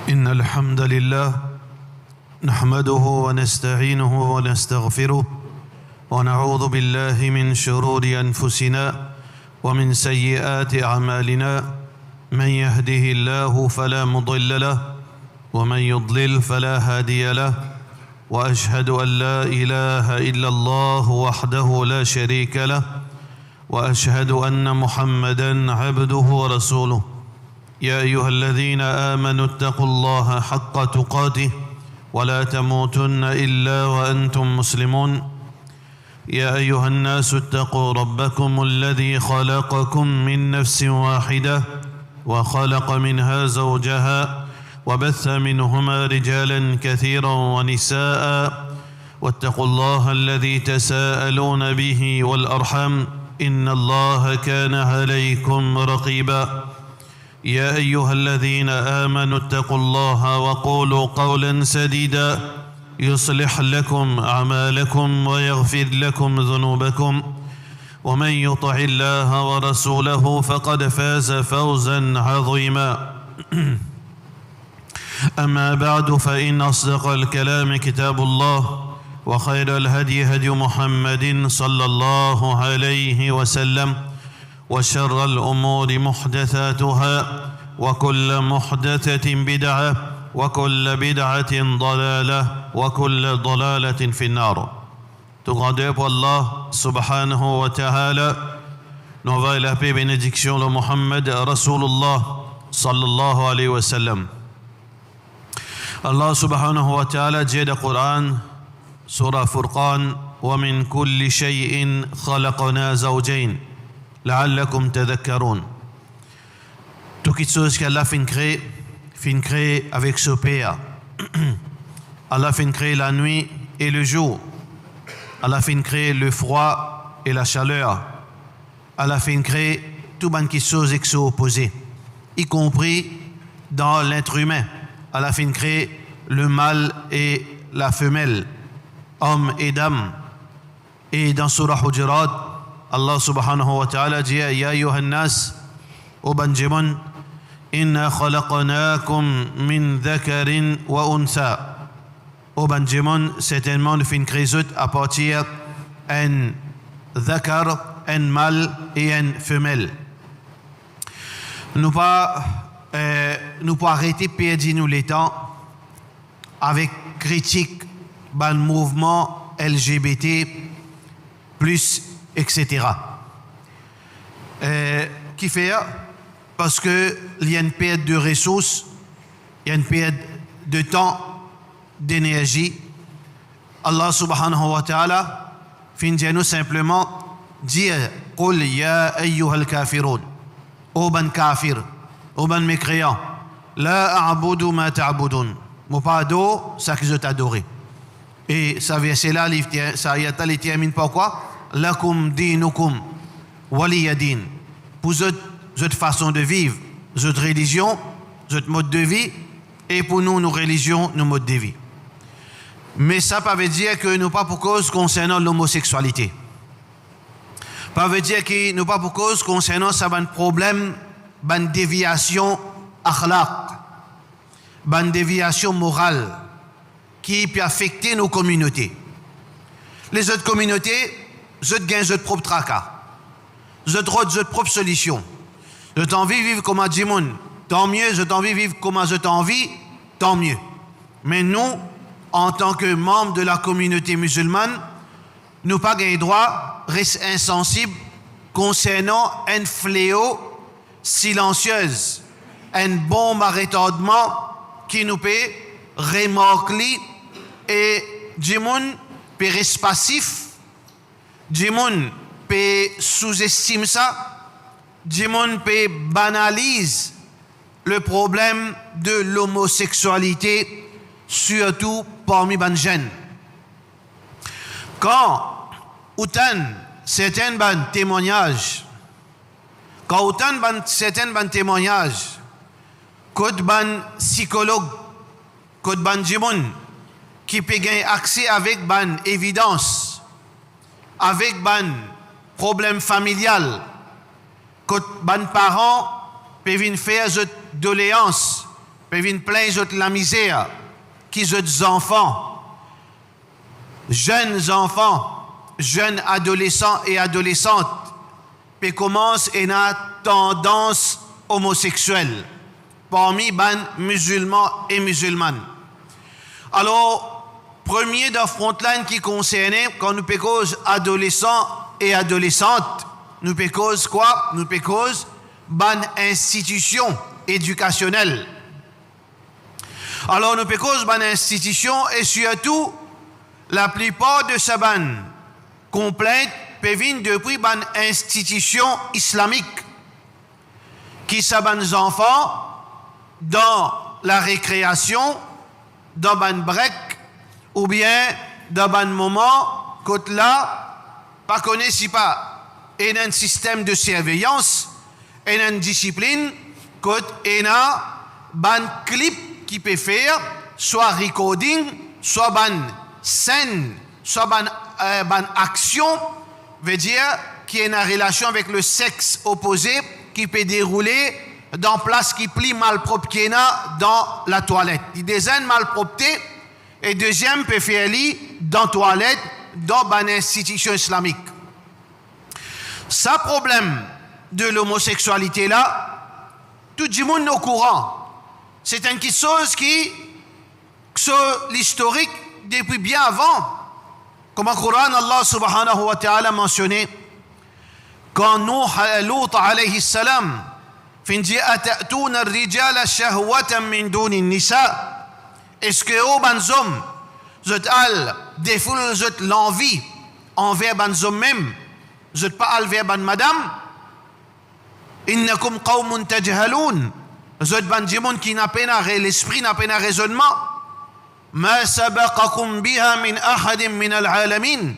إن الحمد لله نحمده ونستعينه ونستغفره ونعوذ بالله من شرور أنفسنا ومن سيئات أعمالنا من يهده الله فلا مضل له ومن يضلل فلا هادي له وأشهد أن لا إله إلا الله وحده لا شريك له وأشهد أن محمدًا عبده ورسوله يا أيها الذين آمنوا اتقوا الله حق تقاته ولا تموتن إلا وأنتم مسلمون يا أيها الناس اتقوا ربكم الذي خلقكم من نفس واحدة وخلق منها زوجها وبث منهما رجالا كثيرا ونساء واتقوا الله الذي تساءلون به والأرحام إن الله كان عليكم رقيبا يا أيها الذين آمنوا اتقوا الله وقولوا قولا سديدا يصلح لكم أعمالكم ويغفر لكم ذنوبكم ومن يطع الله ورسوله فقد فاز فوزا عظيما أما بعد فإن أصدق الكلام كتاب الله وخير الهدي هدي محمد صلى الله عليه وسلم وشر الأمور محدثاتها وكل محدثة بدعة وكل بدعة ضلالة وكل ضلالة في النار. Tout grandeur pour Allah subhanahu wa ta'ala. Nous envoie la paix et bénédiction de Muhammad Rasulullah sallallahu alayhi wa sallam. Allah subhanahu wa ta'ala dit dans le Coran, Surah Furqan, وَمِن كُلِّ شَيْءٍ خَلَقْنَا زَوْجَيْنِ لَعَلَّكُمْ تَذَكَّرُونَ. Toute chose qu'Allah fin créer avec ce Père. Allah fin créer la nuit et le jour. Allah fin créer le froid et la chaleur. Allah fin créer tout ban qui choses qui sont opposées, y compris dans l'être humain. Allah fin créer le mâle et la femelle, homme et dame. Et dans Surah Hujurat, Allah subhanahu wa ta'ala dit Ya ayyuhan nas ubanjimun inna khalaqnakum min dhakarin wa untha. Ubanjimun, certainement nous fin créer à partir un dhakar, un mâle et une femelle. Nous pas arrêter perdre nous les temps avec critique ban mouvement LGBT plus etc. Qui fait parce que il y a une perte de ressources, il y a une perte de temps, d'énergie. Allah subhanahu wa ta'ala finit nous simplement dire قل يا أيها الكافرون ô ban kafir, ô ban mécréant, la a'budu ma ta'budun, mon pado ça que je t'adore. Et ça verset là ça ayat il termine par quoi? Lakum dinukum waliya din. Pour votre façon de vivre, votre religion, votre mode de vie, et pour nous, nos religions, nos modes de vie. Mais ça ne veut dire que nous pas pour cause concernant l'homosexualité. Ça veut dire que nous pas pour cause concernant ça un problème, une déviation akhlaq, une déviation morale qui peut affecter nos communautés. Les autres communautés, je gagne votre propre tracas. Je trouve votre propre solution. Je t'envie vivre comme un djimoun, tant mieux. Je t'envie vivre comme je t'envie, tant mieux. Mais nous, en tant que membres de la communauté musulmane, nous pas gagnons droit, reste insensible concernant un fléau silencieuse, une bombe à retardement qui nous peut remorquer et djimoun peut rester passif. Djimoun peut sous-estimer ça, Djimoun peut banaliser le problème de l'homosexualité, surtout parmi les jeunes. Quand autant certains témoignages, quand ban psychologue, quand ban Djimoun qui peut gagner accès avec ban évidence, avec ban problème familial, quand ban parents peuvent faire doléances, peut venir plaindre la misère, qui autres enfants, jeunes adolescents et adolescentes, peut commencer à une tendance homosexuelle parmi les musulmans et musulmanes. Alors, premier de frontline qui concerne, quand nous pécons adolescents et adolescentes, nous pécons quoi? Nous pécons ban institution éducationnelle. Alors, nous pécons ban institution et surtout, la plupart de ces ban complaintes peuvent venir depuis ban institution islamique qui s'aban enfants dans la récréation, dans ban break, ou bien dans ban moment, côté là, pas connaît si pas, et un système de surveillance, et une discipline, côté et ban clip qui peut faire, soit recording, soit ban scène, soit ban action, veut dire qui est en relation avec le sexe opposé, qui peut dérouler dans place qui plie malpropre qui est dans la toilette. Il désigne malpropreté et deuxième peut faire dans la toilette dans une institution islamique. Ça problème de l'homosexualité là, tout le monde est au courant. C'est une chose qui, sur l'historique, depuis bien avant, comme le Coran, Allah subhanahu wa ta'ala mentionné, quand Lut alayhi salam, فإن أتأتون الرجال شهوة من دون النساء. Est-ce que au banzom, zot al défoule zot l'envie envers banzom même, zot pas al vers ban madame. Innakum qawmun tajhalun. Zot banjimoun qui n'a pas l'esprit, n'a pas raisonnement. Ma sabaqakum biha min ahadin min al-alamin.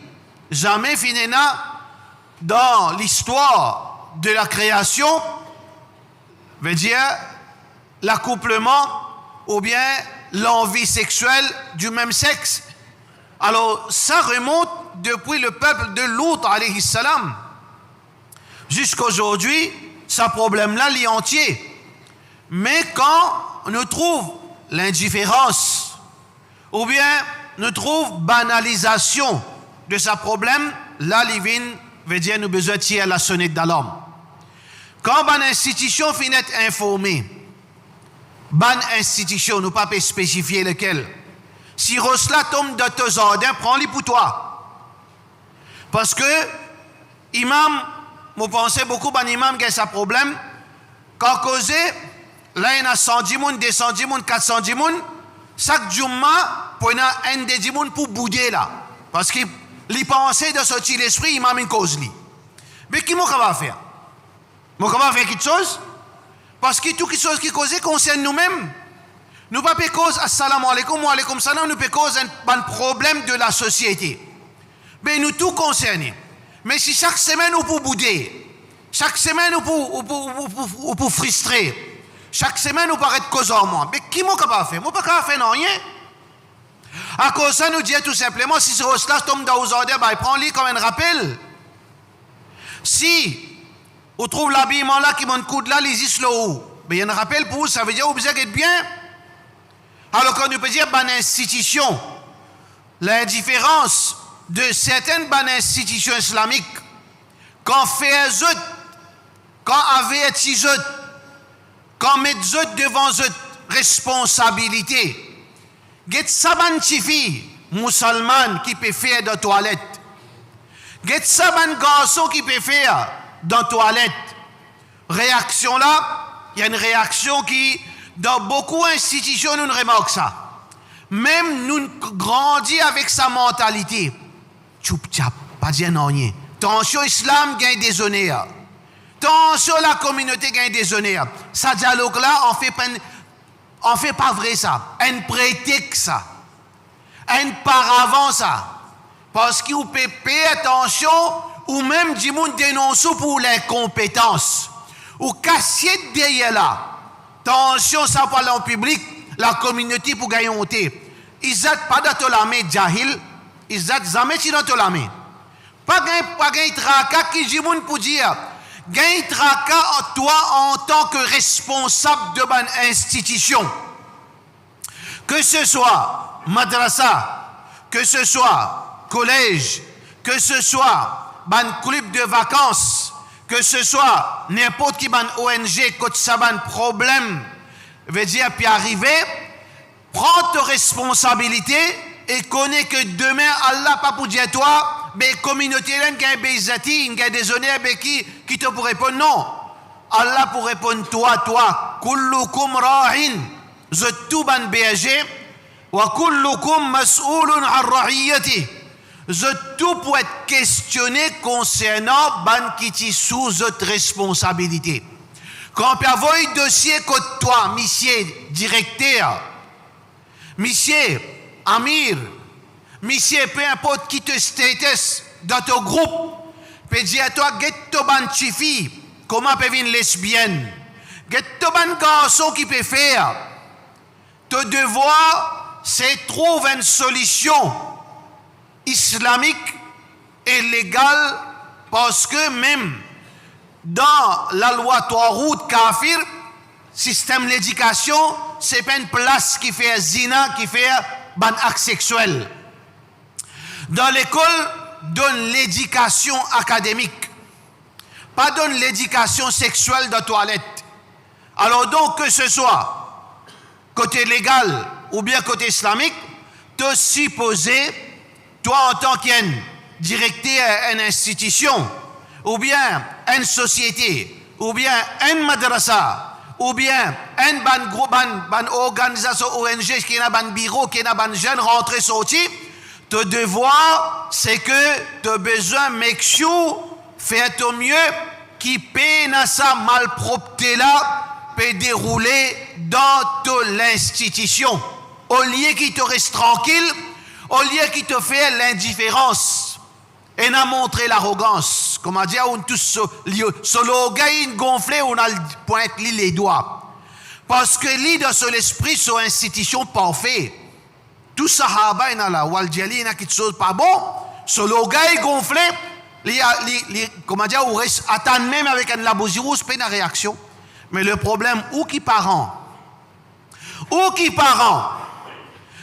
Jamais finina dans l'histoire de la création veut dire l'accouplement ou bien l'envie sexuelle du même sexe. Alors ça remonte depuis le peuple de Lut alayhi salam jusqu'à aujourd'hui, ce problème-là l'est entier. Mais quand nous trouvons l'indifférence ou bien nous trouvons banalisation de ce problème, là l'ivine veut dire nous besoin de tirer la sonnette d'alarme. Quand une institution finit informée, une institution, nous ne pouvons pas spécifier lequel. Si Rosla tombe de tes ordres, prends-les pour toi. Parce que, imam, vous pensez beaucoup d'un imam qui a ce problème, quand causé, là il y a 110 personnes, 200 personnes, 400 personnes, chaque Jumma, pour y a un des personnes pour bouder là. Parce qu'il pensait de sortir l'esprit, imam une cause. Mais qui va faire? Mais comment faire quelque chose? Parce que toute chose qui cause concerne nous-mêmes. Nous ne pouvons pas cause assalamu alaikum wa alaikum salam, nous pouvons cause un problème de la société. Mais nous tous concernés. Mais si chaque semaine nous pouvons bouder, chaque semaine nous pouvons frustrer, chaque semaine nous paraît cause en moi. Mais qui m'a capable faire? Moi pas capable faire rien. À cause de ça, nous disons tout simplement, si ce rosla tombe dans aux ordres, prends-le comme un rappel. Si on trouve l'habillement là qui monte coude là, les islo. Mais il y a un rappel pour vous, ça veut dire que vous êtes bien. Alors quand on peut dire ban institution, l'indifférence de certaines ban institutions islamiques, quand fait zut, quand avertit zut, quand met zut devant zut, responsabilité. Get saban tifi, musulman qui peut faire de toilette. Get saban garçon qui peut faire dans la toilette. Réaction là, il y a une réaction qui, dans beaucoup d'institutions, nous remarquons ça. Même nous grandissons avec sa mentalité. Tchoup tchap, pas dire non rien. Tension islam gagne des honneurs. Tension la communauté gagne des honneurs. Ça dialogue là, on fait pas vrai ça. Un prétexte ça. Un paravent ça. Parce qu'il peut payer attention ou même du monde dénonce pour l'incompétence, ou casser derrière là. Attention, ça parle en public, la communauté pour gagner honte. Ils n'ont pas de la main jahil, ils n'ont jamais de la main. Pas gagner tracas qui dit monde pour dire, gagner tracas toi en tant que responsable de bonne institution. que ce soit madrasa, que ce soit collège, que ce soit ban club de vacances, que ce soit n'importe qui ban ONG, quand ça ban problème, veut dire puis arriver, prends tes responsabilités et connais que demain Allah pas pour dire toi, mais communauté là qui a bezati, qui a des honneurs qui te pour répondre non. Allah pour répondre toi, kullukum ra'in, je tout ban berger, wa kullukum mas'oulun an ra'iyati. Je tout pour être questionné concernant ban qui est sous votre responsabilité. Quand on peut avoir un dossier contre toi, monsieur directeur, monsieur Amir, monsieur peu importe qui te status dans ton groupe, peut dire à toi, get to ban chifi, comment peut venir lesbienne, get to ban garçon qui peut faire. Ton devoir, c'est trouver une solution islamique et légale, parce que même dans la loi Tarout Kafir, système d'éducation, c'est pas une place qui fait zina, qui fait ban acte sexuel. Dans l'école, donne l'éducation académique, pas donne l'éducation sexuelle de toilette. Alors donc, que ce soit côté légal ou bien côté islamique, tu es supposé, toi en tant qu'un directeur d'une institution, ou bien une société, ou bien une madrasa, ou bien un ban organisation ONG qui a un bureau, qui a un jeune rentré sorti, ton devoir, c'est que tu as besoin, make sure, faire au mieux, qui peine à sa malpropreté là, peut dérouler dans l'institution. Au lieu qu'il te reste tranquille, au lieu qu'il te fait l'indifférence, et n'a montré l'arrogance. Comme on dit, on tous solo gain gonflé, on a pointe les doigts. Parce que lui, dans son esprit, son institution parfaite. Tout sahaba, il y a là, Waljali, il y a quelque chose pas bon. Solo gain gonflé, comment dire, on reste attend même avec un labozirou, c'est pas une réaction. Mais le problème, où qui parent?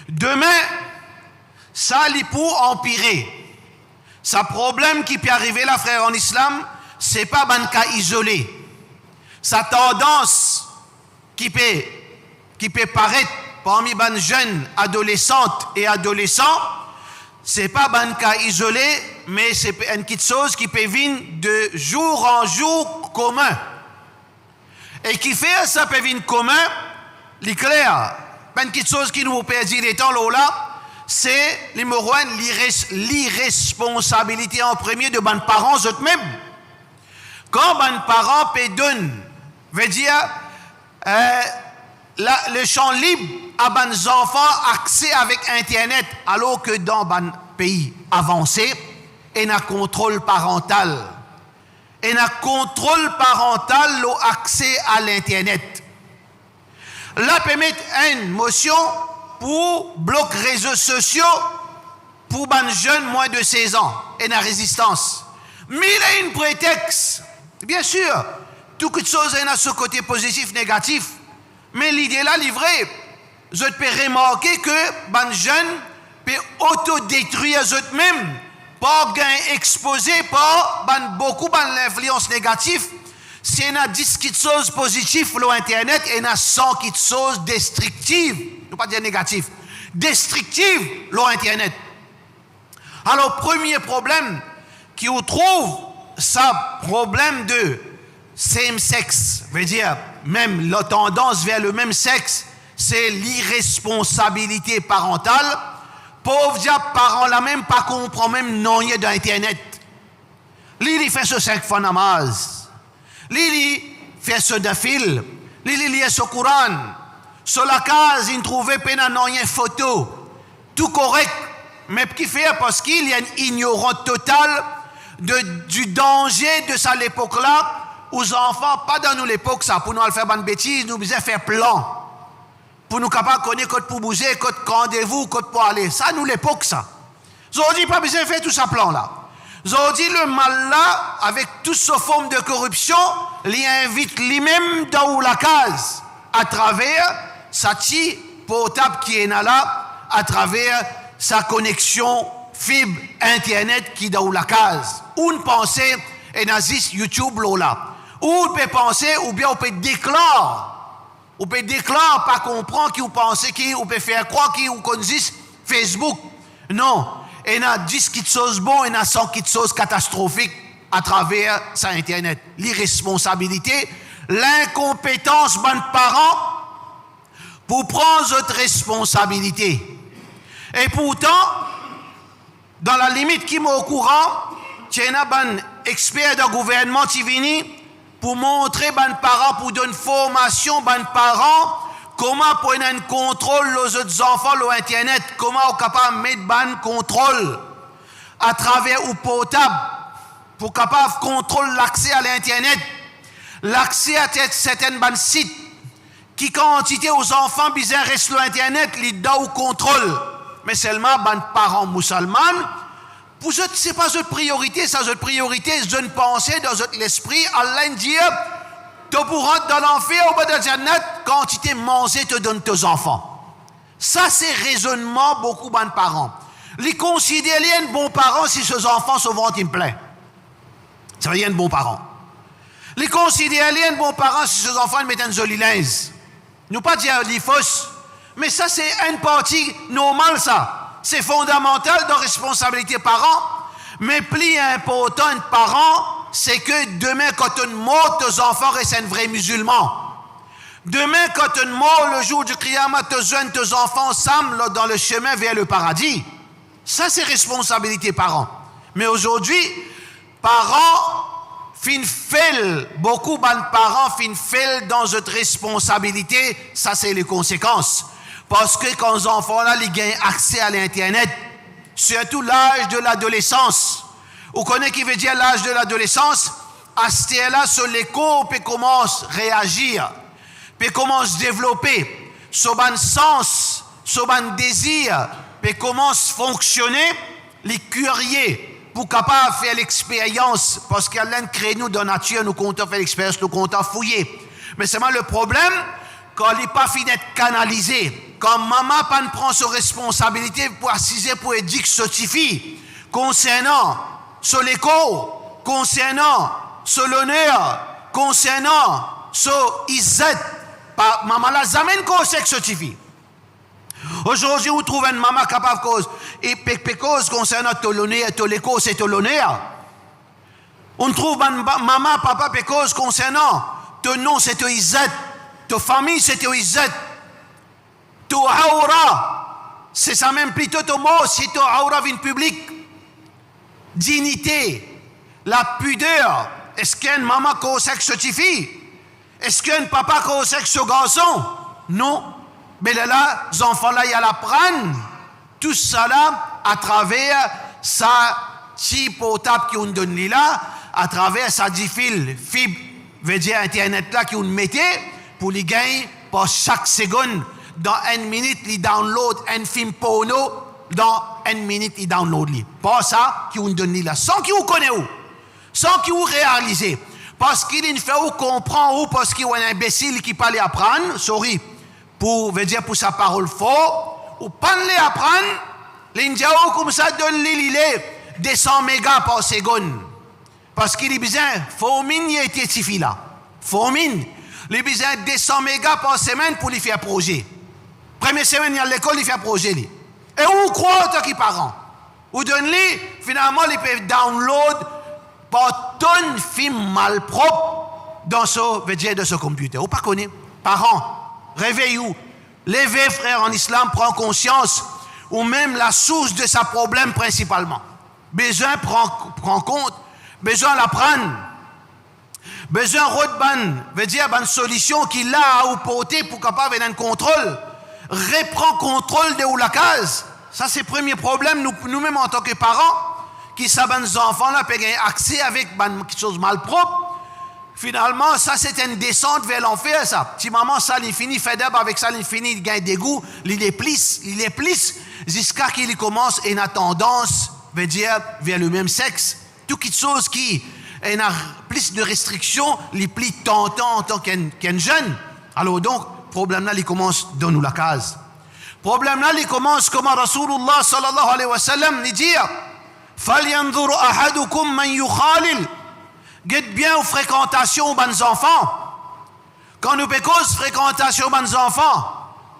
Demain, ça, il pour empirer. Ça problème qui peut arriver là, frère, en islam, c'est pas un cas isolé. Sa tendance qui peut paraître parmi les jeunes adolescentes et adolescents, c'est pas un cas isolé, mais c'est une petite chose qui peut venir de jour en jour commun. Et qui fait ça peut venir commun, l'éclair, pas une petite chose qui nous peut dire les temps là, c'est l'irresponsabilité en premier de ban parents eux-mêmes. Quand ban parents peut donner, veut dire le champ libre à ban enfants accès avec internet, alors que dans ban pays avancé, il y a un contrôle parental. Il y a un contrôle parental l'accès à l'internet. Là peut mettre une motion pour bloquer les réseaux sociaux pour les jeunes moins de 16 ans et la résistance. Mais il y a un prétexte. Bien sûr, toute chose a ce côté positif, négatif. Mais l'idée là, livrée, je peux remarquer que les jeunes peuvent autodétruire eux-mêmes par exposé par beaucoup d'influences négatives. C'est une 10 choses positives sur Internet et une 100 choses destructives. Je ne veux pas dire négatives. Destructives sur Internet. Alors, premier problème qui on trouve, ça problème de same sex, veut dire même la tendance vers le même sexe, c'est l'irresponsabilité parentale. Pauvre diable, parents là même pas comprend même non y est d'Internet. Lui, il fait ce 5 fois namaz. Lui, il fait ce défil. Lui, il lit ce Coran. Sur la case, il trouvait pas non y photo. Tout correct. Mais qui fait parce qu'il y a une ignorance totale du danger de ça l'époque là, aux enfants, pas dans nous l'époque ça, pour nous faire bonne bêtise, nous besoin faire plan. Pour nous capables de connaître code pour bouger, code rendez-vous, code pour aller. Ça, nous l'époque ça. Aujourd'hui, pas besoin de faire tout ça plan là. Aujourd'hui, le mal là, avec toute sa forme de corruption, il invite lui-même dans la case, à travers sa portable qui est là à travers sa connexion fibre Internet qui est dans la case. Ou une pensée et nazis YouTube là. Ou on peut penser, ou bien on peut déclarer. On peut déclarer, pas comprendre qui vous pensez, qui on peut faire croire qui vous connaissez Facebook. Non. Il y a 10 choses bonnes, il y a 100 choses catastrophiques à travers sa Internet. L'irresponsabilité, l'incompétence de parents pour prendre votre responsabilité. Et pourtant, dans la limite qui m'est au courant, il y a un expert du gouvernement qui vient pour montrer aux parents, pour donner une formation aux parents, comment pour un contrôle aux autres enfants sur Internet, comment on est capable de mettre un contrôle à travers ou portable, pour capable de contrôler l'accès à l'Internet, l'accès à certains sites, qui quantité aux enfants bizarres restent sur Internet, les dents au contrôle. Mais seulement les parents musulmans, pour eux, ce n'est pas votre priorité, ça votre priorité, c'est une pensée dans votre esprit. Allah dit, tu pour rentrer dans l'enfer au bas de Jannat, quantité mangée te donne tes enfants. Ça, c'est raisonnement beaucoup de parents. Les considérer un bon parent si ces enfants se vont in plaît. Ça veut dire un bon parent. Les considérer un bon parent si ces enfants mettent un joli linge. Nous pas dire les fausses, mais ça, c'est une partie normale, ça. C'est fondamental de responsabilité parents, mais plus important de parents, c'est que demain, quand tu mort, tes enfants restent un vrai musulman. Demain, quand tu mort, le jour du Qiyamah, tes enfants ensemble dans le chemin vers le paradis. Ça, c'est responsabilité parents. Mais aujourd'hui, parents beaucoup de parents finissent dans cette responsabilité, ça, c'est les conséquences. Parce que quand les enfants là, ils gagnent accès à l'Internet, surtout l'âge de l'adolescence. Vous connaissez qui veut dire l'âge de l'adolescence? À ce là sur l'écho, puis commence à réagir, puis commence à développer, sur un sens, sur un désir, puis commence à fonctionner, les curieux, pour capable de faire l'expérience, parce qu'Allah crée nous dans la nature, nous comptons faire l'expérience, nous comptons fouiller. Mais c'est le problème, quand il n'est pas fini d'être canalisé, quand maman ne prend sa responsabilité pour assiser, pour dire que ça suffit, concernant sur l'écho, concernant sur l'honneur, concernant sur Izzat, maman la zamène qu'on sait que ça suffit. Aujourd'hui, vous trouvez une maman capable de cause, et cause concernant l'honneur, l'écho, c'est l'honneur. On trouve une maman, papa, cause concernant ton nom, c'est Izzat. Ta famille, c'est Izzat. Ta aura, c'est ça même plutôt ton mot, si ta aura vient public. Dignité, la pudeur. Est-ce qu'un maman conseille que ce suffit? Est-ce qu'un papa conseille que ce garçon? Non. Mais là, les enfants là, ils apprennent tout ça là à travers sa chip portable qui on donne là, à travers sa fibre, veut dire Internet là qui on mettait pour les gagner pour chaque seconde. Dans une minute, ils download un film porno, dans une minute, ils download. Pas ça qui on donne là, sans qu'ils vous connaissent où, sans qu'ils vous réalisez. Parce qu'il ne fait où comprendre ou parce qu'il y a un imbécile qui parle apprendre, sorry. Veut dire pour sa parole fort, ou pas les apprendre, l'indiao comme ça donne les 200 mégas par seconde. Parce qu'il est besoin, Formine y a été suffi là. Formine, il a besoin de 200 mégas par semaine pour lui faire projet. Première semaine, il y a l'école, il fait projet. Et où croit toi qui parent? Ou donne-lui, finalement, il peut download par tonne de films malpropres dans ce computer. Ou pas connaît? Parents. Réveillez-vous. Levez, frère, en islam, prend conscience, ou même la source de sa problème principalement. Besoin prend compte, besoin l'apprendre. Besoin rodban, veut dire une solution qu'il a à vous porter pour capable d'un contrôle. Reprend contrôle de où la case. Ça, c'est le premier problème, nous-mêmes en tant que parents, qui savent nos enfants-là peuvent avoir accès avec quelque chose de malpropre. Finalement, ça, c'est une descente vers l'enfer, ça. Si maman, ça, il finit, fait d'abord avec ça, il finit, il gagne des goûts, il les plisse, jusqu'à qu'il commence une tendance, veut dire, vers le même sexe. Toutes les choses qui ont plus de restrictions, les plus tentant en tant qu'un jeune. Alors donc, le problème là, il commence dans nous la case. Problème là, il commence comme Rasulullah sallallahu alayhi wa sallam, il dit فَلْيَنْظُرْ أَحَدُكُمْ مَنْ يُخَالِلْ. Guette bien aux fréquentations aux bonnes enfants. Quand nous pécons fréquentation aux bonnes enfants,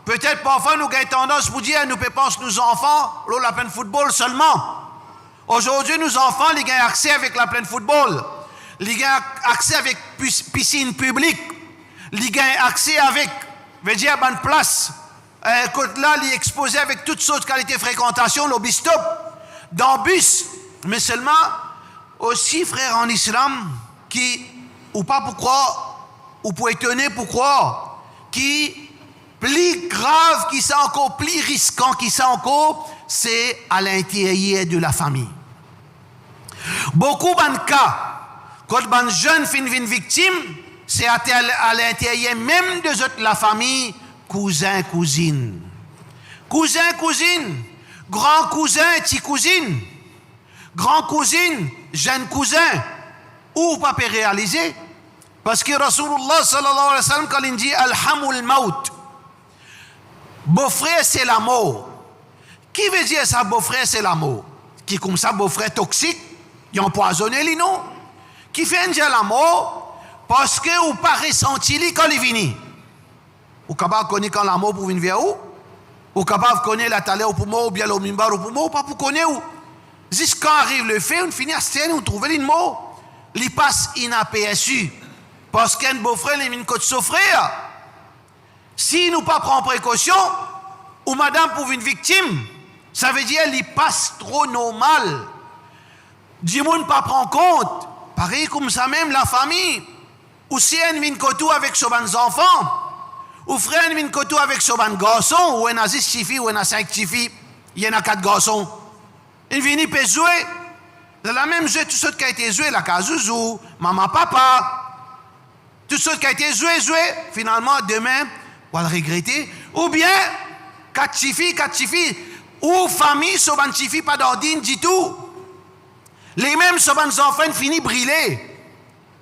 peut-être parfois nous avons tendance pour dire nous pensons nos enfants, la pleine football seulement. Aujourd'hui, nos enfants, ils ont accès avec la pleine football. Ils ont accès avec piscine publique. Ils ont accès avec, veut dire, bonne place. Côté là, ils sont exposés avec toutes sortes de qualités de fréquentation, le bistop, dans le bus. Mais seulement, aussi, frères en islam, qui, ou pas pourquoi, ou pour étonner pourquoi, qui, plus grave, qui sont encore plus risquant, qui sont encore, c'est à l'intérieur de la famille. Beaucoup de cas, quand un jeune finit victime, c'est à l'intérieur même de la famille, cousin, cousine. Cousin, cousine, grand cousin, petit cousine, grand cousine, jeune cousin, ou pas peut réaliser. Parce que Rasulullah sallallahu alayhi wa sallam, quand il dit Alhamul Maut, beau-frère c'est la mort. Qui veut dire ça, beau-frère c'est la mort? Qui comme ça, beau-frère toxique, il a empoisonné les noms. Qui fait dire la mort parce que vous pas ressenti quand il vient. Vous capable de connaître quand la mort pour venir vers où? Vous capable de connaître la talée pour mort ou bien le mimbar pour mort, pas pour connaître où? Jusqu'à arrive le fait, on finit à se tenir, on trouve les mots. Il passe inaperçu. Parce qu'un beau-frère, il vient de souffrir. Si nous pas prendre précaution, ou madame pour une victime, ça veut dire qu'il passe trop normal. Du monde pas prendre compte. Pareil comme ça même, la famille. Ou si elle vient de avec ses enfants, ou frère vient de avec ses garçons, ou elle a 6 filles, ou elle a 5 filles, il y en a 4 garçons. Il vient de jouer. La même jeu, tout ce qui a été joué, la casouzou, maman, papa. Tout ce qui a été joué, finalement, demain, on va le regretter. Ou bien, 4 filles, ou famille, ce ban filles, pas d'ordine du tout. Les mêmes, ce ban enfants finissent brûler.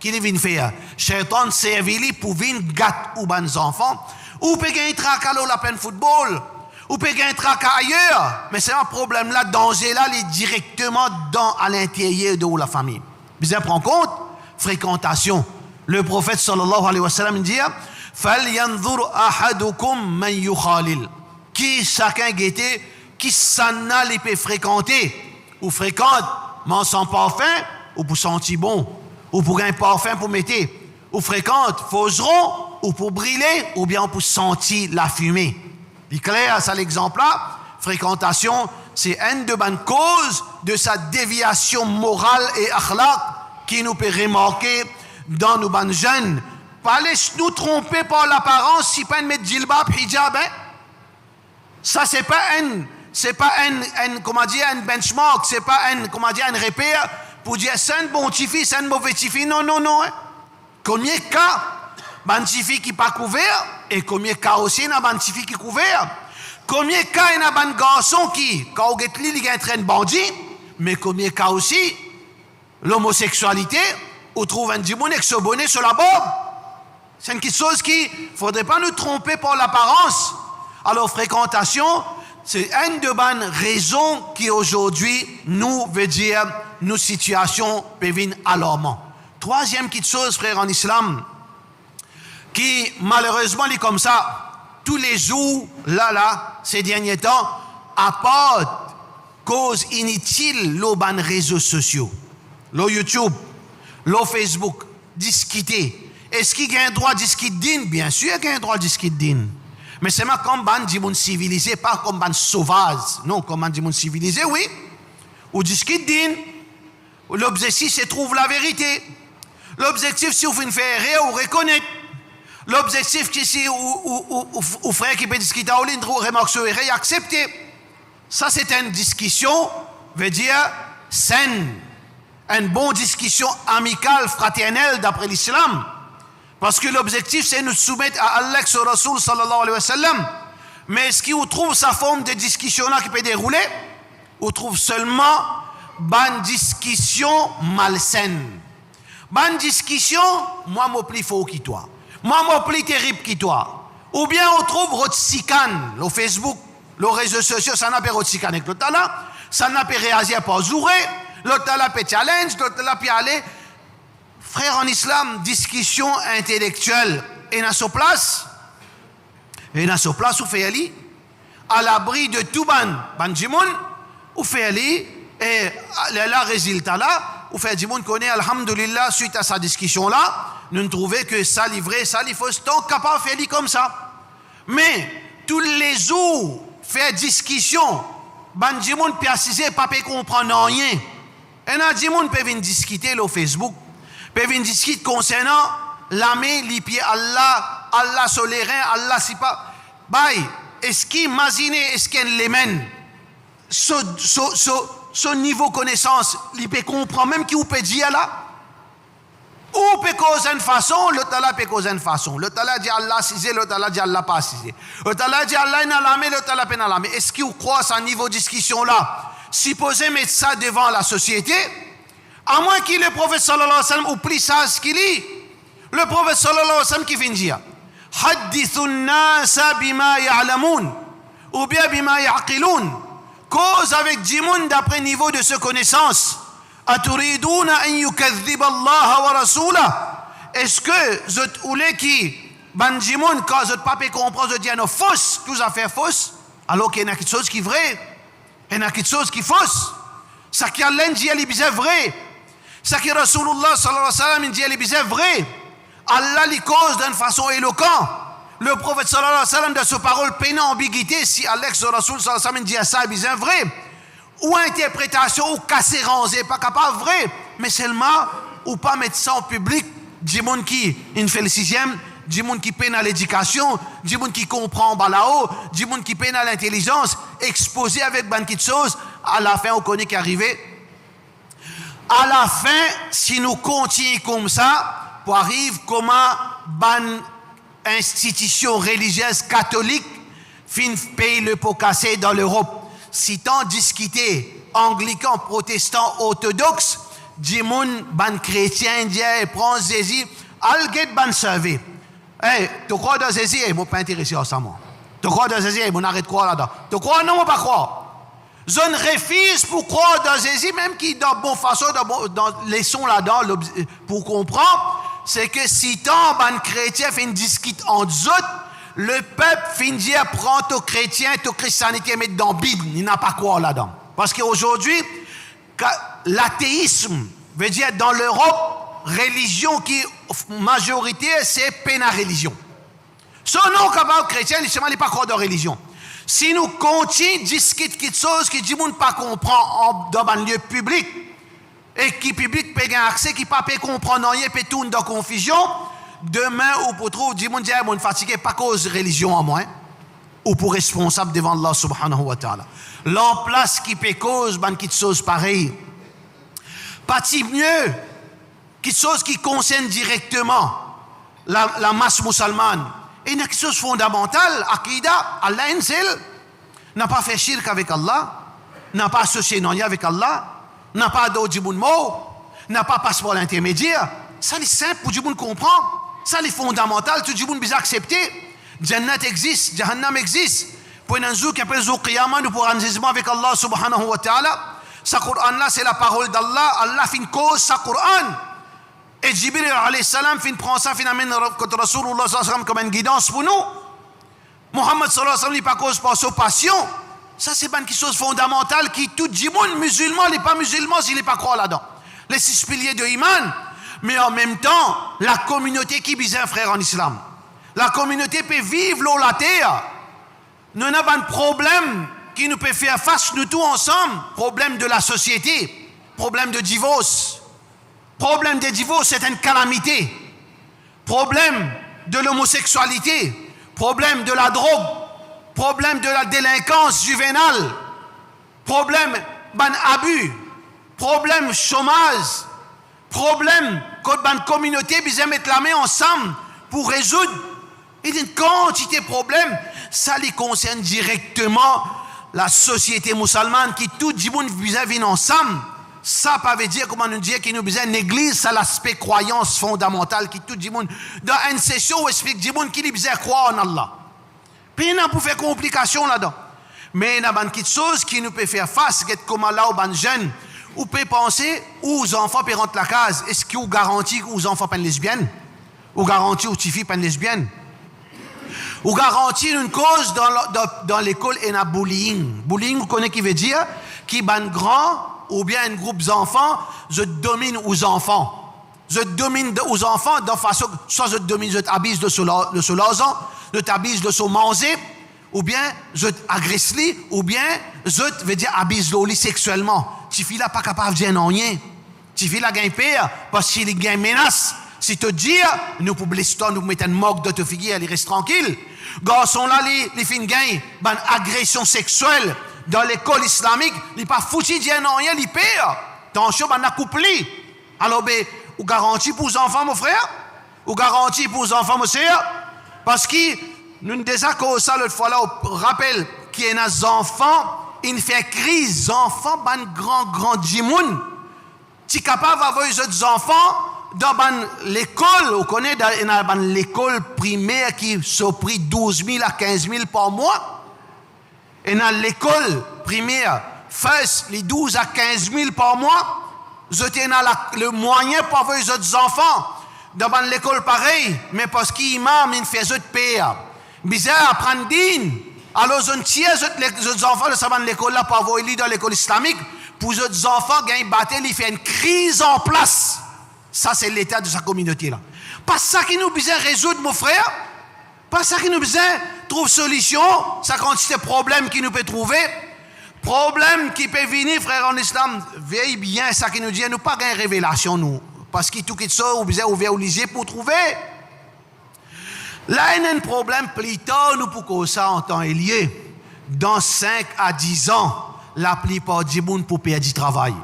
Qui viennent faire? Shaitan servili pour venir gâter ou ban enfants. Ou peut gagner tracas la pleine football. Ou peut gagner tracas ailleurs. Mais c'est un problème là, danger là, il est directement à l'intérieur de la famille. Vous avez pris en compte? Fréquentation. Le prophète sallallahu alayhi wa sallam dit فَلْيَنْظُرْ أَحَدُكُمْ مَنْ يُخَالِلْ. Qui chacun guettait, qui s'en a les peut fréquenter, ou fréquente, mais sans parfum, ou pour sentir bon, ou pour un parfum pour mettre, ou fréquente, fauseron, ou pour brûler, ou bien pour sentir la fumée. Il est clair, ça l'exemple là, fréquentation, c'est une de bonnes causes de sa déviation morale et akhlaq qui nous peut remarquer dans nos bonnes jeunes. Pas laisser nous tromper par l'apparence, si pas de mettre djilbab, hijab, hein? Ça, c'est pas comment dire, un benchmark, c'est pas un repère pour dire c'est un bon tifi, c'est un mauvais tifi. Non, hein? Combien de cas, ban tifi qui pas couvert, et combien de cas aussi, n'a ban tifi qui couvert? Combien de cas, il y a ban garçon qui, quand on get li, il est en train de bandit, mais combien de cas aussi, l'homosexualité, on trouve un dimoun avec ce bonnet sur la barbe. C'est une chose qui, il ne faudrait pas nous tromper par l'apparence. Alors, fréquentation, c'est une de bonnes raisons qui aujourd'hui nous veut dire nos situations peuvent alarmantes. Troisième petite chose, frère en islam, qui malheureusement est comme ça, tous les jours, là, ces derniers temps, apporte cause inutile aux bonnes réseaux sociaux, le YouTube, le Facebook, discuter. Est-ce qu'il y a un droit de discuter? Bien sûr qu'il y a un droit de discuter. Mais c'est pas comme des gens civilisés, pas comme des sauvages. Non, comme des gens civilisés, oui. Ou discuter. L'objectif, c'est de trouver la vérité. L'objectif, c'est de faire rire ou reconnaître. L'objectif, c'est ou frère qui peut discuter en ligne, remarquer et accepter. Ça, c'est une discussion, veut dire saine. Une bonne discussion amicale, fraternelle, d'après l'islam. Parce que l'objectif, c'est de nous soumettre à Allah, sur Rasoul sallallahu alayhi wa sallam. Mais est-ce qu'on trouve sa forme de discussion-là qui peut dérouler? On trouve seulement une discussion malsaine. Une discussion, moi, je suis plus faux que toi. Moi, je suis plus terrible que toi. Ou bien on trouve votre sicane, le Facebook, Les réseaux sociaux, ça n'a pas réussi avec l'autre là, ça n'a pas réagi à pas jouer, l'autre là peut challenge, l'autre là peut aller. Frère en islam, discussion intellectuelle, et dans sa place, où fait aller, à l'abri de tout ban jimoun, où fait aller, et le résultat là, où fait jimoun connaît, alhamdulillah, suite à sa discussion là, nous trouvons que ça livré, ça li faut tant capable de faire comme ça. Mais, tous les jours, faire discussion, ban jimoun peut assiser, pas peut comprendre rien. Et nan jimoun peut venir discuter au Facebook, peut venir discuter concernant l'âme, les pieds Allah, Allah solérain, Allah si pas. Bye, est-ce qu'il imagine, est-ce qu'il les mène? Ce niveau de connaissance, il peut comprendre même qui vous peut dire là. Ou peut causer une façon, l'autre là peut causer une façon. L'autre là dit Allah assisé, l'autre là dit Allah pas assisé. L'autre là dit Allah n'a l'âme, l'autre là pas n'a l'âme. Est-ce qu'il croit à ce niveau de discussion là? Supposez mettre ça devant la société, à moins qu'il le prophète sallallahu alayhi wa sallam oublie ça ce qu'il dit. Le prophète sallallahu alayhi wa sallam qui vient dire Haddithun nasa bima ya'lamun ou bien bima ya'qilun. Cause avec Jimoun d'après niveau de ce connaissance. Aturiduna an yukadhiba Allah wa rasulah. Est-ce que vous voulez qui ban Jimoun quand vous pas comprendre vous dire non fausse, tout affaire fausse, alors qu'il y a quelque chose qui est vrai, il y a quelque chose qui est fausse. Ça qui Allah dit elle est vrai. Ça qui Rasulullah sallallahu alayhi wa sallam dit elle est vrai. Allah les cause d'une façon éloquente. Le prophète sallallahu alayhi wa sallam de sa parole peine ambiguïté si Alex le Rasul sallallahu alayhi wa sallam dit ça est vrai. Ou interprétation ou casser ranger pas capable vrai, mais seulement ou pas mettre ça en public, du monde qui une fait le sixième, du monde qui peine à l'éducation, du monde qui comprend là-haut, du monde qui peine à l'intelligence, exposé avec ban de choses, à la fin on connaît qu'arriver. À la fin, si nous continuons comme ça, pour arriver comment ban institution religieuse catholique fin paye le pot cassé dans l'Europe. Si tant discuté anglican, protestant, orthodoxe, dimoun ban chrétien, indien, prend Zézi, alget ban servi. Eh, tu crois dans Zézi, ils m'ont pas intéressé à ça, moi. Tu crois dans Zézi, ils m'ont arrêté de croire là-dedans. Tu crois, non, moi pas croire. Je ne refuse pour croire dans Jésus, même qui dans bonne façon, dans les sons là-dedans, pour comprendre, c'est que si tant ban chrétien fait une discute entre eux, le peuple finit à prendre aux chrétiens, aux christianité, mettre dans la Bible. Il n'a pas quoi là-dedans. Parce qu'aujourd'hui, l'athéisme veut dire dans l'Europe, religion qui majorité, c'est peine à religion. Son nom capable chrétien, il n'est pas croire dans la religion. Si nous continuons à discuter quelque chose que tout le monde ne comprend dans un lieu public, et qui public peut avoir accès, qui ne peut pas comprendre rien, peut tout dans la confusion, demain, ou pour trouver, du monde dit, je suis fatigué, pas cause religion en moi, ou pour responsable devant Allah subhanahu wa ta'ala. L'emplace qui peut cause, quelque chose pareil. Pas mieux, quelque chose qui concerne directement la masse musulmane. Et il y a quelque chose de fondamental, Akida, Allah n'a pas fait shirk avec Allah, n'a pas associé non avec Allah, n'a pas d'autres mots, n'a pas passeport intermédiaire. Ça c'est simple pour tout le monde comprendre. Ça c'est fondamental, tout le monde peut accepter. Jannat existe, Jahannam existe. Pour un jour qui appelle Zouk Qiyamah, nous pourrons un jugement avec Allah subhanahu wa ta'ala. Ce Coran là, c'est la parole d'Allah. Allah fait une cause, ce Coran. Et Jibril alayhi salam prend ça, amène contre Rasulullah sallallahu alayhi wa sallam comme une guidance pour nous. Muhammad sallallahu alayhi wa sallam n'est pas cause par sa passion. Ça c'est une chose fondamentale qui tout le monde, musulman, les pas musulmans, s'il n'est pas croire là-dedans. Les 6 piliers de Iman. Mais en même temps, la communauté qui bise un frère en islam. La communauté peut vivre l'eau la terre. Nous avons un problème qui nous peut faire face, nous tous ensemble. Problème de la société. Problème de divorce. Problème de divorce, c'est une calamité. Problème de l'homosexualité. Problème de la drogue. Problème de la délinquance juvénale. Problème d'abus. Problème chômage. Problème quand une communauté besoin mettre la main ensemble pour résoudre une quantité de problèmes. Ça les concerne directement la société musulmane qui tout le monde vient ensemble. Ça ne veut dire, comment nous dire, qu'il nous a besoin d'une église, c'est l'aspect croyance fondamentale qui tout le monde. Dans une session où explique le monde qui a besoin de croire en Allah. Puis il y a pour faire complication là-dedans. Mais il y a quelque chose qui nous peut faire face, comme là aux ban jeunes, ou peut penser aux enfants qui rentrent la case. Est-ce qu'il garantit aux enfants pas lesbiennes? Ou garantit aux filles pas lesbiennes? Ou garantit une cause dans l'école et un bullying. Bullying, vous connaissez qui veut dire? Qui ban grand ou bien un groupe d'enfants, je domine aux enfants. Je domine aux enfants de façon, soit je domine, je t'abuse de ce l'argent, je t'abuse de ce manger, ou bien je t'agresse, ou bien je veux dire abuse l'oli sexuellement. Tu fais là pas capable de dire non rien. Tu fais là gain pire parce qu'il gagne menace. Si te dire, nous pour blesser, nous mettons une moque de te figuer, elle reste tranquille. Garçon là, les fins gagnent, ben agression sexuelle dans l'école islamique, il pas foutu de dire non rien, il pire. Attention, ben accoupli. Alors ben, ou garantie pour les enfants, mon frère? Ou garantie pour les enfants, mon sœur? Parce que nous ne désaccord ça l'autre fois là, on rappelle qu'il y a des enfants, ils fait crise, enfants, ben grand djimoun. Tu es capable d'avoir les autres enfants dans l'école, on connaît dans l'école primaire qui se pris 12 000 à 15 000 par mois. Et dans l'école primaire, first, les 12 à 15 000 par mois, je tiens le moyen pour avoir les autres enfants dans l'école pareil, mais parce qu'imam, il fait autres père. Bizarre, apprendre din. Alors, je tiens les autres enfants de l'école là pour avoir élus dans l'école islamique, pour les autres enfants, gagnent battre, il fait une crise en place. Ça, c'est l'état de sa communauté là. Pas ça qui nous besoin résoudre, mon frère. Pas ça qui nous besoin trouver solution. Ça quantité de problèmes qui nous peut trouver. Problème qui peut venir, frère, en islam. Veille bien, ça qui nous dit, nous pas gain révélation, nous. Parce que tout qui sort, nous besoin ouvert au lycée pour trouver. Là, il y a un problème plus tard, nous, pour que ça en temps est lié. Dans 5 à 10 ans, la plupart des gens pour perdre du travail.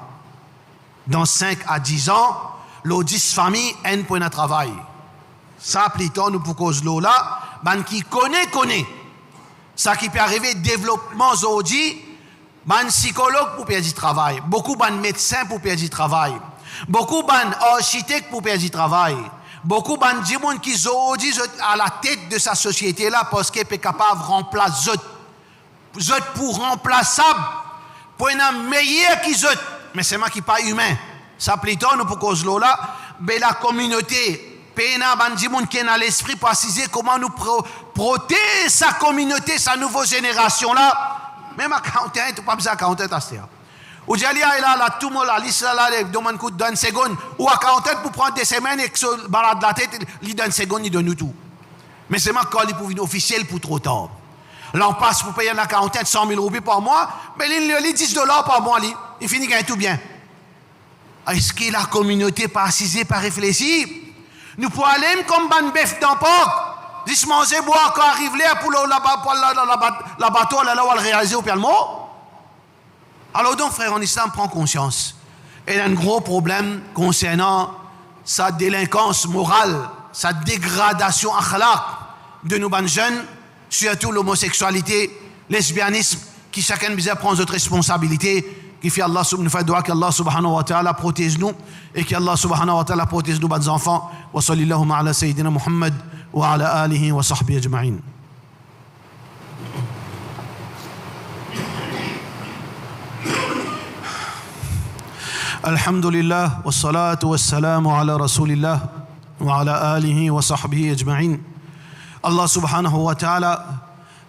Dans 5 à 10 ans, les 10 familles ont un point de travail. Ça, plus tard, nous, pour cause de là, ben qui connaît. Ça qui peut arriver, développement aujourd'hui, ben psychologue pour perdre du travail. Beaucoup de médecins pour perdre du travail. Beaucoup d'architectes pour perdre du travail. Beaucoup de gens qui sont à la tête de sa société là parce qu'ils sont capables de remplacer eux pour remplaçable pour un meilleur qu'ils eux. Mais c'est moi qui pas humain. Ça plutôt nous pour cause là, mais la communauté, pena bandimoun qui est à l'esprit préciser comment nous protéger sa communauté, sa nouvelle génération là. Même à 41, pas besoin de 41 à ce temps. Ou Jalia est là, tout le monde, la liste là, il demande coup d'une seconde. Ou à 41 pour prendre des semaines et que se balade la tête, il donne une seconde, il donne nous tout. Mais c'est moi quand il pour une officielle pour trop tard. Là, on passe pour payer la 41 100 000 roupies par mois, mais il 10 $, par mois, il finit gagne tout bien. Est-ce que la communauté pas assisée, pas réfléchie? Nous pouvons aller comme ban bœuf dans porc. Dis manger, boire, quand arrive là pour la bateau, là, on va le réaliser au pied mot. Alors donc, frère, en islam, prend conscience. Il y a un gros problème concernant sa délinquance morale, sa dégradation akhlaq de nos bonnes jeunes, surtout l'homosexualité, lesbianisme, qui chacun besoin prendre notre responsabilité, qui fait Allah subhanahu wa ta'ala protège nous et que Allah subhanahu wa ta'ala protège nos bonnes enfants. Wa sallallahu ala sayyidina Muhammad wa ala alihi wa sahbihi ajma'in. Alhamdulillah wa salatu wa salamu ala rasulillah wa ala alihi wa sahbihi ajma'in. Allah subhanahu wa ta'ala,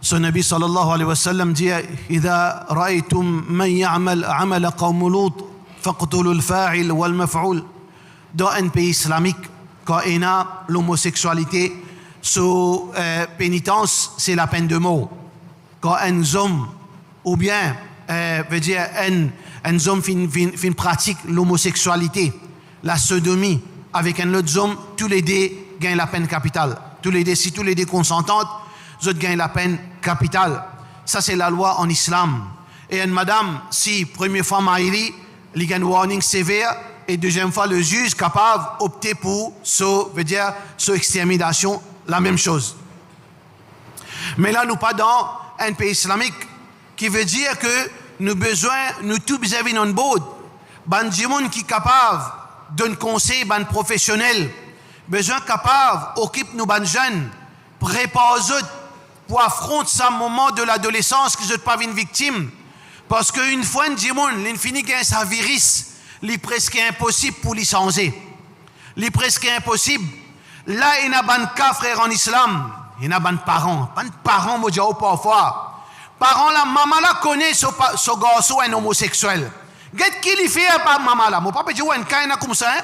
son Nabi sallallahu alayhi wa sallam dit إذا رأيتم من يعمل عمل قوم لوط فاقتلوا الفاعل والمفعول. Dans un pays islamique, quand il y a l'homosexualité, sous pénitence, c'est la peine de mort. Quand un homme, ou bien, veut dire, un homme fin pratique l'homosexualité, la sodomie, avec un autre homme, tous les deux gagnent la peine capitale. Si tous les deux consentantes, les autres gagnent la peine capitale. Ça, c'est la loi en islam. Et une madame, si première fois mariée, il y a un warning sévère, et deuxième fois, le juge capable d'opter pour extermination, la même chose. Mais là, nous pas dans un pays islamique, qui veut dire que nous tous besoin d'un board, ban jimoun qui capable d'un conseil, ban professionnel, besoin capable occupe nous ban jeunes, prépare pour affronter ce moment de l'adolescence que je ne pas une victime. Parce qu'une fois, l'infini gagne sa virus, il est presque impossible pour l'y changer. Il est presque impossible. Là, il y a un cas, frère, en islam. Il y a un parent. Un parent, moi, je dis parfois. Parent, là, maman, là, connaît ce garçon, un homosexuel. Qu'est-ce qu'il fait par maman, là? Mon papa dit, ouais, un cas, comme ça, hein?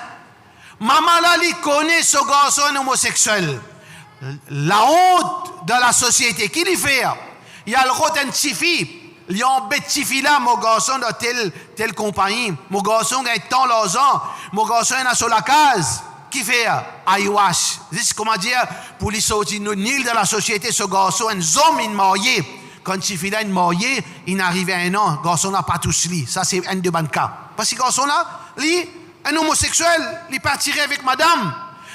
Maman, là, il connaît ce garçon, un homosexuel. La honte de la société, qui lui fait? Il y a le rôle d'un petit fille. Il y a un petit fille là, mon garçon de telle compagnie. Mon garçon a tant l'argent. Mon garçon est sur la case. Qui fait? Ayahuasca. C'est comment dire? Pour les sortir de Nil de la société, ce garçon, un homme, il est marié. Quand petit fille là est marié, il arrive à un an. Le garçon n'a pas tous lui. Ça, c'est un de bons cas. Parce que le garçon là, lui, un homosexuel, il partirait avec madame.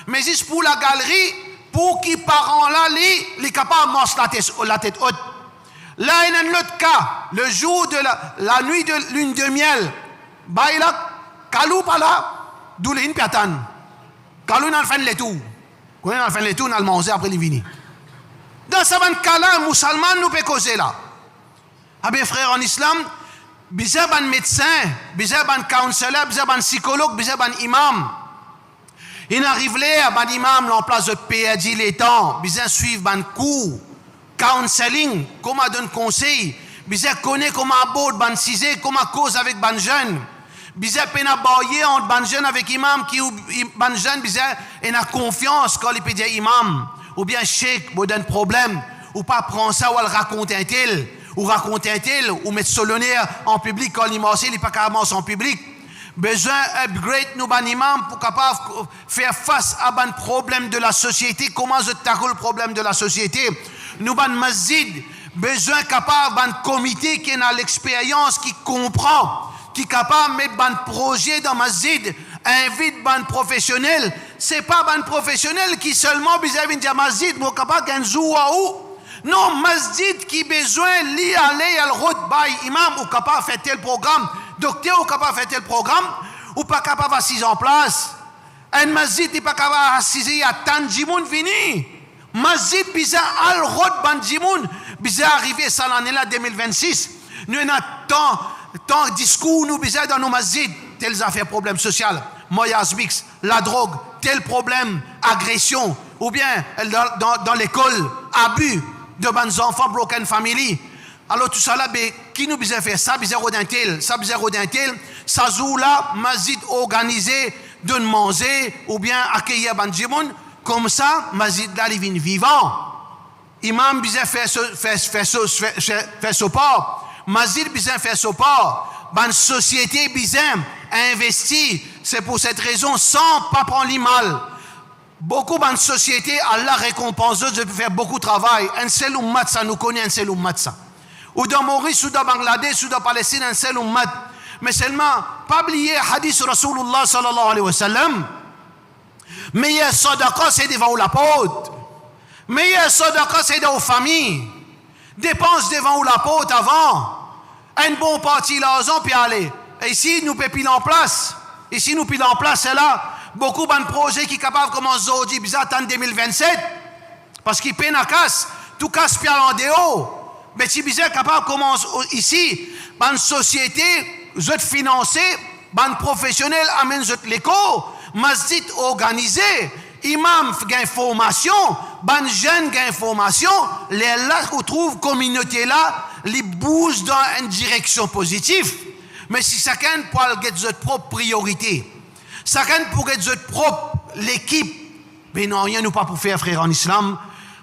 Mais juste pour la galerie, pour qui parents là, il est capable de manger la tête haute. Là, il y a un autre cas. Le jour de la nuit de lune de miel, bah, il a Kalou pas là, d'où il y a une piatane. Kalou n'a fait le tout. Quand il a fait le tout, on a le mangé après les vini. Dans ce cas-là, un musulman nous peut causer là. Ah bien, frère, en islam, bizarre un médecin, bizarre un counselor, bizarre un psychologue, bizarre un imam. Il arrive là, un imam, en place de PAD les temps, bizarre suivre un cours. Counseling, comment donner conseil, bizarre connaît comment aborder ban cisé, comment cause avec ban jeune, bizarre peine à bailler entre ban jeune avec imam qui ou ban jeune bizarre et a confiance quand il peut dire imam ou bien cheikh ou d'un problème ou pas prendre ça ou le raconter un tel ou mettre solonnaire en public quand il marche il pas carrément en public. Besoin upgrade nous ban imam pour capable faire face à ban problème de la société. Comment je tackle le problème de la société? Nous ban masjid besoin capable ban comité qui a l'expérience, qui comprend, qui est capable de mettre ban projet dans masjid, invite ban professionnel. C'est pas ban professionnel qui seulement besoin de masjid, mais capable d'un jour ou non masjid qui besoin li aller al route by imam ou capable faire tel programme, docteur ou capable faire tel programme ou pas capable assiser en place. Un masjid n'est pas capable assiser à tant de monde fini. Masjid bizarre al road bandimoun bizarre arrivé ça l'année là 2026 nous avons tant discours nous bizarre dans nos masjids telles affaires problèmes sociaux moyas mix la drogue tel problème agression ou bien dans l'école abus de bonnes enfants broken family alors tout ça là qui nous bizarre faire ça bizarre rodintel ça joue là masjid organisé de manger ou bien accueillir bandimoun. Comme ça, Mazid là, il vient vivant. Imam bizarre fait ce pas. Mazid bizarre fait ce pas. Ban société bizarre investi. C'est pour cette raison, sans pas prendre l'immal. Beaucoup de sociétés, Allah récompense de faire beaucoup de travail. Un seul ummat, ça nous connaît, un seul ummat, ça. Ou dans Maurice, ou dans Bangladesh, ou dans Palestine, un seul ummat. Mais seulement, pas oublier hadith Rasulullah sallallahu alayhi wa sallam. Meilleur sadaqa, c'est devant l'apôtre. Meilleur sadaqa, c'est dans vos familles. Dépense devant l'apôtre avant. Un bon parti l'argent, puis aller. Et ici, nous pile en place. Ici, nous pile en place, c'est là. Beaucoup de projets qui sont capables de commencer aujourd'hui, bizarre, en 2027. Parce qu'ils peinent à casse. Tout casse puis en déo. Mais si bizarre, capable de commencer ici. Une société, vous êtes financé. Un professionnel amène l'écho. Masjid organisé, imam gagne formation, ban jeune gagne formation, les là qu'on trouve communauté là, les bougent dans une direction positive. Mais si chacun peut avoir sa propre priorité, chacun pourrait avoir sa propre l'équipe, mais non rien nous pas pour faire frère en islam.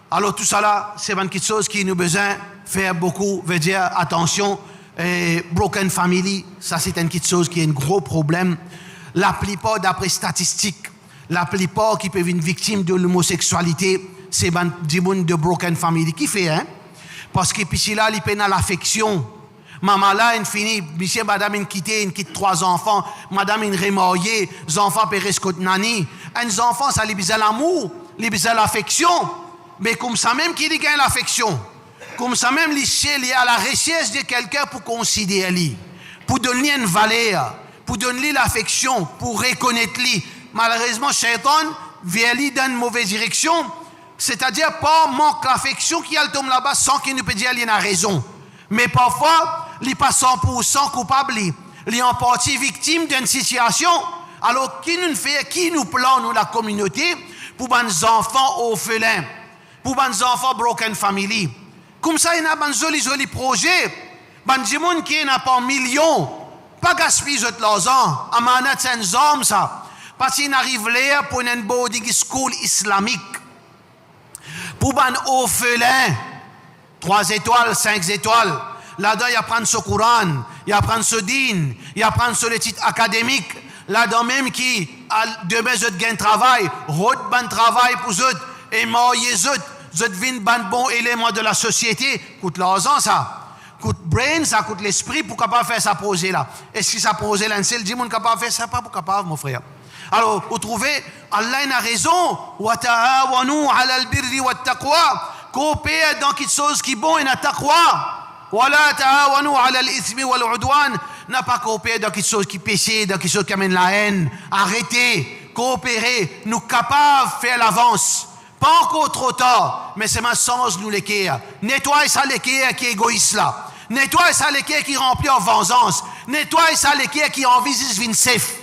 Alors tout ça là, c'est quelque chose qui nous besoin faire beaucoup, veut dire attention. Broken family, ça c'est une petite chose qui est un gros problème. La plupart, d'après statistiques, la plupart qui peuvent être victimes de l'homosexualité, c'est des gens de broken family. Qui fait, hein? Parce que puis là, ils peuvent l'affection. Maman là, elle finit, monsieur, madame, elle quitte 3 enfants, madame, elle remariée, les enfants peuvent rester nani. Les enfants, ça les besoin l'amour, les besoin l'affection. Mais comme ça même qu'ils gagnent l'affection. Comme ça même, les est à la recherche de quelqu'un pour considérer lui, pour donner une valeur. Pour donner l'affection, pour reconnaître lui. Malheureusement, Shaitan vient lui dans une mauvaise direction. C'est-à-dire pas manque d'affection qui a le tombe là-bas sans qu'il nous peut dire qu'il a raison. Mais parfois, il n'est pas 100% coupable, il est en partie victime d'une situation. Alors, qui nous plan, nous, la communauté, pour les enfants orphelins, pour les enfants broken family. Comme ça, il y a un joli projet. Il y a des gens qui n'ont pas millions, pas gaspiller l'argent, à maner ces hommes, ça. Parce qu'ils arrivent là pour une boarding school islamique. Pour les orphelins, 3 étoiles, 5 étoiles, là-dedans, ils apprennent ce Coran, ils apprennent ce din, ils apprennent ce les titres académiques, là-dedans même qui, demain, ils ont un travail, route bon travail pour eux, et moi, ils ont un bon élément de la société, coûte l'argent, ça. Coûte brain, ça coûte l'esprit pour capable faire ça projet là. Est-ce que ça projet là, c'est le monde capable faire ça, pas pour capable, mon frère. Alors, vous trouvez, Allah a raison. Wa ta'awanu 'ala al-birri wa at-taqwa. Coopérer dans quelque chose qui est bon et na taqwa. Wa la ta'awanu 'ala al-ithmi wal 'udwan. N'a pas coopérer dans quelque chose qui est péché, dans quelque chose qui amène la haine. Arrêtez, coopérer, nous capables de faire l'avance. Pas encore trop tard, mais c'est ma sens nous l'équerre. Nettoie ça l'équerre qui est égoïste là. Nettoie ça l'équerre qui remplit en vengeance. Nettoie ça l'équerre qui envisage une safe.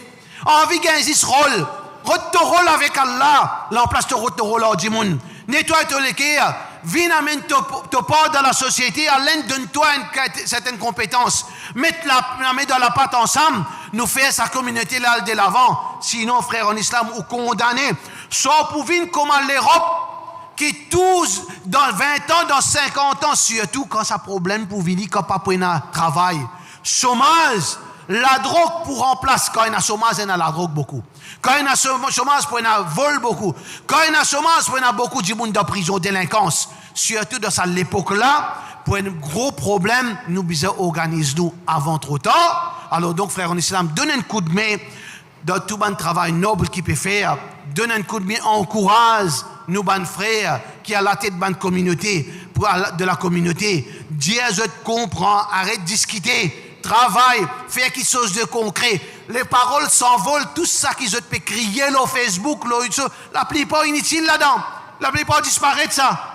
Envie gagner ce rôle. Retourne avec Allah. L'emplace de retourne là du monde. Nettoie ton l'équerre. Viens amène ton part dans la société. Allah donne-toi une certaine compétence. Mets la main dans la pâte ensemble. Nous faire sa communauté là de l'avant. Sinon, frère en islam, ou condamné. Soit pour venir comme l'Europe, qui tous, dans 20 ans, dans 50 ans, surtout quand ça problème pour venir, quand pas pour un travail. Chômage, la drogue pour remplacer. Quand il y a chômage, il y a la drogue beaucoup. Quand il y a chômage, pour un vol beaucoup. Quand il y a chômage, pour un beaucoup de monde en prison, délinquance. Surtout dans cette époque-là, pour un gros problème, nous devons organiser nous avant trop tard. Alors donc, frère en islam, donnez un coup de main dans tout le travail noble qu'il peut faire. Donnez un coup de main, encourage nos bons frères qui à la tête de la communauté, de la communauté. Dieu, je te comprends, arrête de discuter, travaille, fais quelque chose de concret. Les paroles s'envolent, tout ça qui se peut crier sur Facebook, la plupart inutile là-dedans, la plupart disparaît de ça.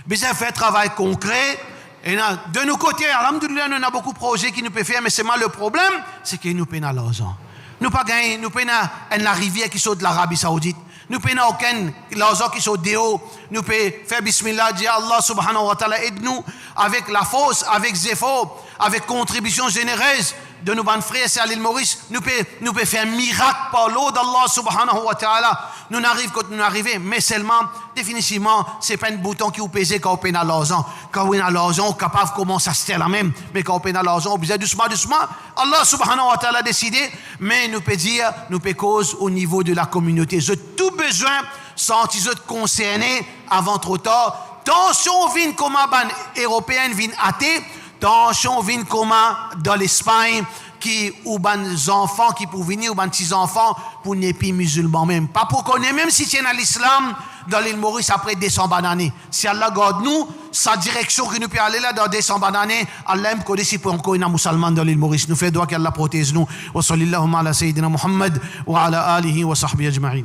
Mais ça fait un travail concret. Et de nos côtés, alhamdoulilah, nous avons beaucoup de projets qui nous peuvent faire, mais c'est mal le problème, c'est que nous payons l'argent. Nous pas gagner, nous payons la rivière qui saute de l'Arabie Saoudite. Nous payons aucun l'argent qui saute de haut. Nous pouvons faire bismillah, dire Allah subhanahu wa ta'ala aide-nous avec la force, avec zéphor, avec contribution généreuse de nos bons frères c'est à l'île Maurice. Nous pouvons faire un miracle par l'eau d'Allah subhanahu wa ta'ala. Nous n'arrivons quand nous arrivons, mais seulement, définitivement, c'est pas un bouton qui vous pèse quand on paye l'argent. Quand on a l'argent, on est capable de commencer à se faire la même. Mais quand on paye l'argent, on besoin doucement. Allah subhanahu wa ta'ala a décidé, mais nous peut dire, nous peut cause au niveau de la communauté. J'ai tout besoin, sentir concernés avant trop tard. Tension vient comme un européen vient athée. Tension vient comme dans l'Espagne qui ou des enfants qui pour venir ou des petits enfants pour ne pas musulmans même pas pour qu'on ait même si c'est dans l'islam dans l'île Maurice après 200 bananes si Allah garde nous sa direction que nous peut aller là dans 200 bananes Allah aime connaître si pour encore un musulman dans l'île Maurice nous fait droit qu'Allah protège nous wa sallallahu ala sayyidina Muhammad wa ala alihi wa sahbihi ajma'in.